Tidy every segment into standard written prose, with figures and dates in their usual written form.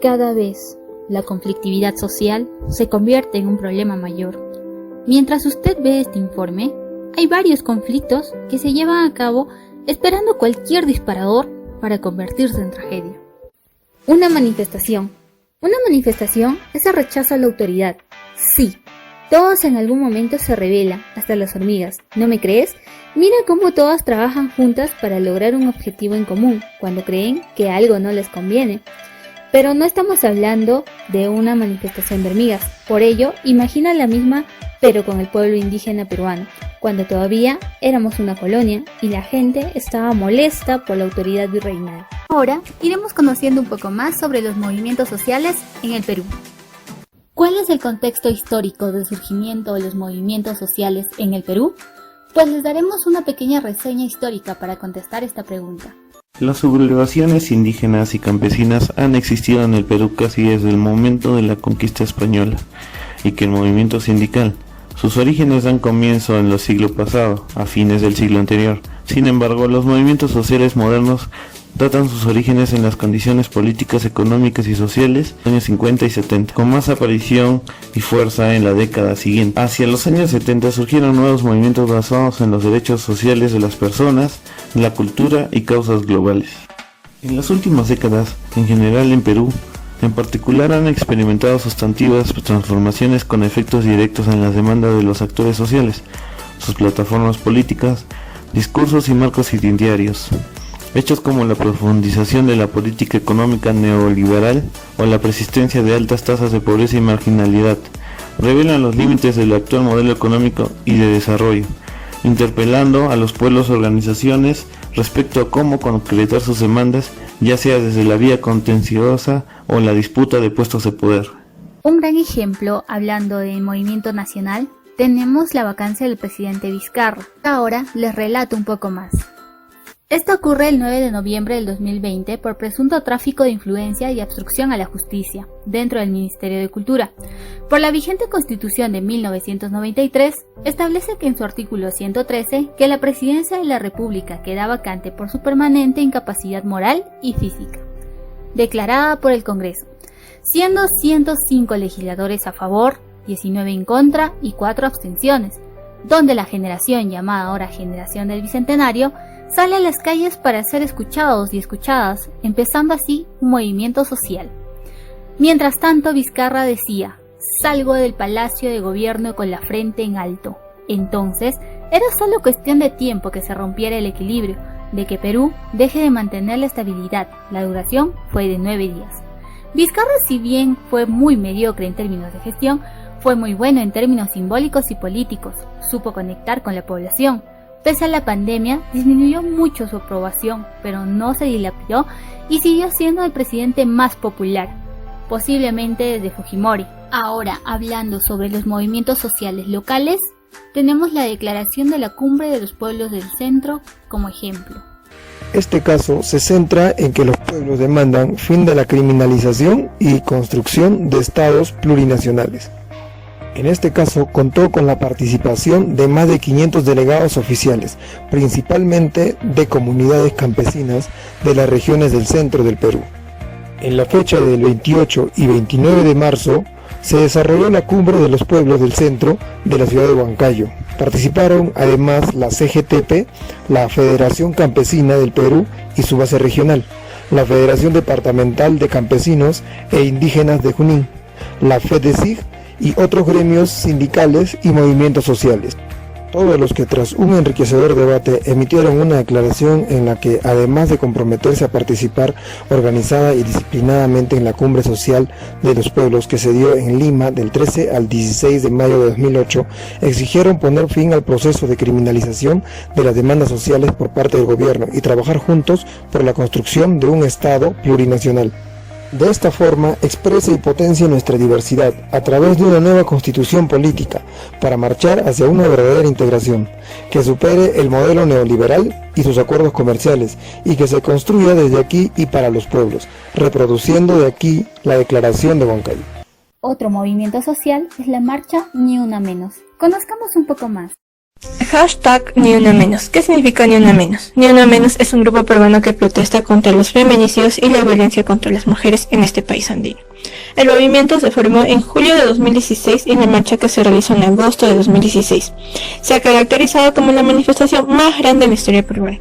Cada vez la conflictividad social se convierte en un problema mayor. Mientras usted ve este informe, hay varios conflictos que se llevan a cabo esperando cualquier disparador para convertirse en tragedia. Una manifestación. Una manifestación es el rechazo a la autoridad. Sí, todos en algún momento se rebelan, hasta las hormigas. ¿No me crees? Mira cómo todas trabajan juntas para lograr un objetivo en común, cuando creen que algo no les conviene. Pero no estamos hablando de una manifestación de hormigas. Por ello, imagina la misma, pero con el pueblo indígena peruano, cuando todavía éramos una colonia y la gente estaba molesta por la autoridad virreinal. Ahora iremos conociendo un poco más sobre los movimientos sociales en el Perú. ¿Cuál es el contexto histórico del surgimiento de los movimientos sociales en el Perú? Pues les daremos una pequeña reseña histórica para contestar esta pregunta. Las sublevaciones indígenas y campesinas han existido en el Perú casi desde el momento de la conquista española, y que el movimiento sindical, sus orígenes dan comienzo en el siglo pasado, a fines del siglo anterior. Sin embargo, los movimientos sociales modernos datan sus orígenes en las condiciones políticas, económicas y sociales de los años 50 y 70, con más aparición y fuerza en la década siguiente. Hacia los años 70 surgieron nuevos movimientos basados en los derechos sociales de las personas, la cultura y causas globales. En las últimas décadas, en general en Perú, en particular han experimentado sustantivas transformaciones con efectos directos en las demandas de los actores sociales, sus plataformas políticas, discursos y marcos identitarios. Hechos como la profundización de la política económica neoliberal o la persistencia de altas tasas de pobreza y marginalidad revelan los límites del actual modelo económico y de desarrollo, interpelando a los pueblos y organizaciones respecto a cómo concretar sus demandas, ya sea desde la vía contenciosa o la disputa de puestos de poder. Un gran ejemplo, hablando del movimiento nacional, tenemos la vacancia del presidente Vizcarra. Ahora les relato un poco más. Esto ocurre el 9 de noviembre del 2020 por presunto tráfico de influencia y obstrucción a la justicia dentro del Ministerio de Cultura. Por la vigente Constitución de 1993, establece que en su artículo 113 que la presidencia de la República queda vacante por su permanente incapacidad moral y física, declarada por el Congreso, siendo 105 legisladores a favor, 19 en contra y 4 abstenciones, donde la generación llamada ahora Generación del Bicentenario sale a las calles para ser escuchados y escuchadas, empezando así un movimiento social. Mientras tanto, Vizcarra decía: salgo del Palacio de Gobierno con la frente en alto. Entonces, era solo cuestión de tiempo que se rompiera el equilibrio, de que Perú deje de mantener la estabilidad. La duración fue de 9 días. Vizcarra, si bien fue muy mediocre en términos de gestión, fue muy bueno en términos simbólicos y políticos, supo conectar con la población. Pese a la pandemia, disminuyó mucho su aprobación, pero no se dilapidó y siguió siendo el presidente más popular, posiblemente desde Fujimori. Ahora, hablando sobre los movimientos sociales locales, tenemos la declaración de la Cumbre de los Pueblos del Centro como ejemplo. Este caso se centra en que los pueblos demandan fin de la criminalización y construcción de estados plurinacionales. En este caso contó con la participación de más de 500 delegados oficiales, principalmente de comunidades campesinas de las regiones del centro del Perú. En la fecha del 28 y 29 de marzo se desarrolló la Cumbre de los Pueblos del Centro de la ciudad de Huancayo. Participaron además la CGTP, la Federación Campesina del Perú y su base regional, la Federación Departamental de Campesinos e Indígenas de Junín, la FEDESIG y otros gremios sindicales y movimientos sociales. Todos los que tras un enriquecedor debate emitieron una declaración en la que, además de comprometerse a participar organizada y disciplinadamente en la Cumbre Social de los Pueblos que se dio en Lima del 13 al 16 de mayo de 2008, exigieron poner fin al proceso de criminalización de las demandas sociales por parte del gobierno y trabajar juntos por la construcción de un Estado plurinacional. De esta forma expresa y potencia nuestra diversidad a través de una nueva constitución política para marchar hacia una verdadera integración, que supere el modelo neoliberal y sus acuerdos comerciales y que se construya desde aquí y para los pueblos, reproduciendo de aquí la Declaración de Huancayo. Otro movimiento social es la marcha Ni Una Menos. Conozcamos un poco más. Hashtag Ni Una Menos. ¿Qué significa Ni Una Menos? Ni Una Menos es un grupo peruano que protesta contra los feminicidios y la violencia contra las mujeres en este país andino. El movimiento se formó en julio de 2016 y la marcha que se realizó en agosto de 2016 se ha caracterizado como la manifestación más grande en la historia peruana.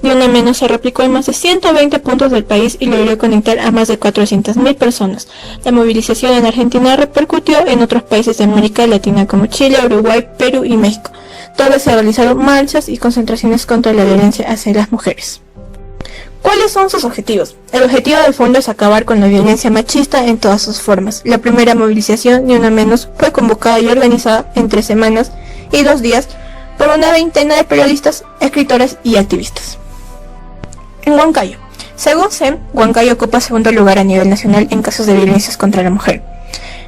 Ni Una Menos se replicó en más de 120 puntos del país y logró conectar a más de 400.000 personas. La movilización en Argentina repercutió en otros países de América Latina como Chile, Uruguay, Perú y México, donde se realizaron marchas y concentraciones contra la violencia hacia las mujeres. ¿Cuáles son sus objetivos? El objetivo del fondo es acabar con la violencia machista en todas sus formas. La primera movilización, Ni Una Menos, fue convocada y organizada en 3 semanas y 2 días por una veintena de periodistas, escritoras y activistas. En Huancayo. Según CEM, Huancayo ocupa segundo lugar a nivel nacional en casos de violencias contra la mujer.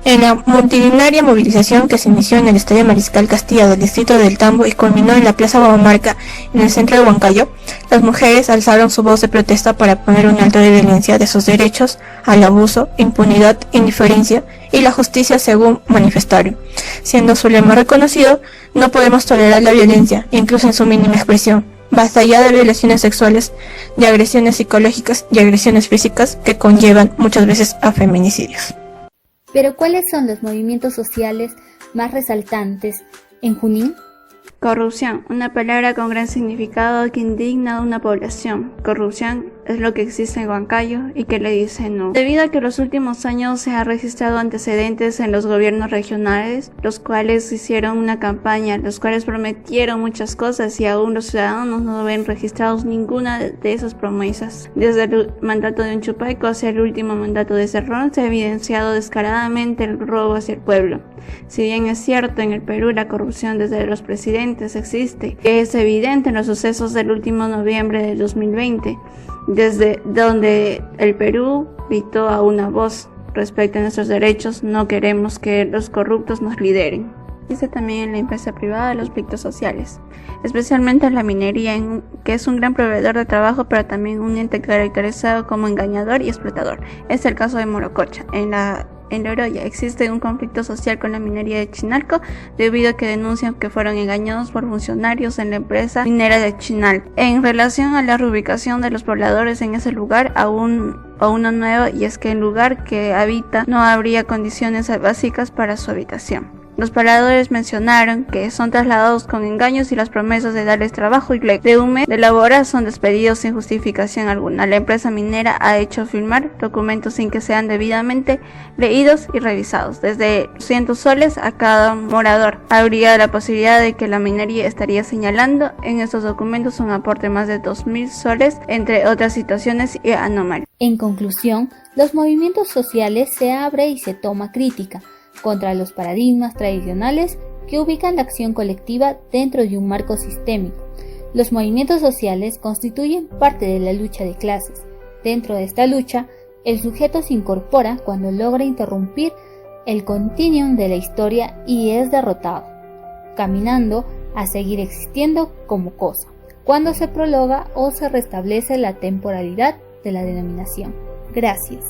En la multitudinaria movilización que se inició en el Estadio Mariscal Castilla del distrito del Tambo y culminó en la Plaza Guamarca en el centro de Huancayo, las mujeres alzaron su voz de protesta para poner un alto de violencia de sus derechos al abuso, impunidad, indiferencia y la justicia, según manifestaron. Siendo su lema reconocido, no podemos tolerar la violencia, incluso en su mínima expresión. Basta ya de violaciones sexuales, de agresiones psicológicas y agresiones físicas que conllevan muchas veces a feminicidios. Pero ¿cuáles son los movimientos sociales más resaltantes en Junín? Corrupción, una palabra con gran significado que indigna a una población. Corrupción es lo que existe en Huancayo y que le dice no. Debido a que en los últimos años se han registrado antecedentes en los gobiernos regionales, los cuales hicieron una campaña, los cuales prometieron muchas cosas y aún los ciudadanos no ven registrados ninguna de esas promesas. Desde el mandato de Unchupayco hacia el último mandato de Cerrón se ha evidenciado descaradamente el robo hacia el pueblo. Si bien es cierto, en el Perú la corrupción desde los presidentes existe, es evidente en los sucesos del último noviembre del 2020, desde donde el Perú gritó a una voz: respecto a nuestros derechos, no queremos que los corruptos nos lideren. Dice también en la empresa privada los pleitos sociales, especialmente en la minería, que es un gran proveedor de trabajo, pero también un ente caracterizado como engañador y explotador. Es el caso de Morococha. En la Oroya existe un conflicto social con la minería de Chinalco debido a que denuncian que fueron engañados por funcionarios en la empresa minera de Chinalco. En relación a la reubicación de los pobladores en ese lugar, aún uno nuevo, y es que el lugar que habita no habría condiciones básicas para su habitación. Los pobladores mencionaron que son trasladados con engaños y las promesas de darles trabajo y de hume de laborar son despedidos sin justificación alguna. La empresa minera ha hecho firmar documentos sin que sean debidamente leídos y revisados. Desde 200 soles a cada morador. Habría la posibilidad de que la minería estaría señalando en estos documentos un aporte más de 2.000 soles, entre otras situaciones y anomalias. En conclusión, los movimientos sociales se abre y se toma crítica contra los paradigmas tradicionales que ubican la acción colectiva dentro de un marco sistémico. Los movimientos sociales constituyen parte de la lucha de clases. Dentro de esta lucha, el sujeto se incorpora cuando logra interrumpir el continuum de la historia y es derrotado, caminando a seguir existiendo como cosa, cuando se prolonga o se restablece la temporalidad de la denominación. Gracias.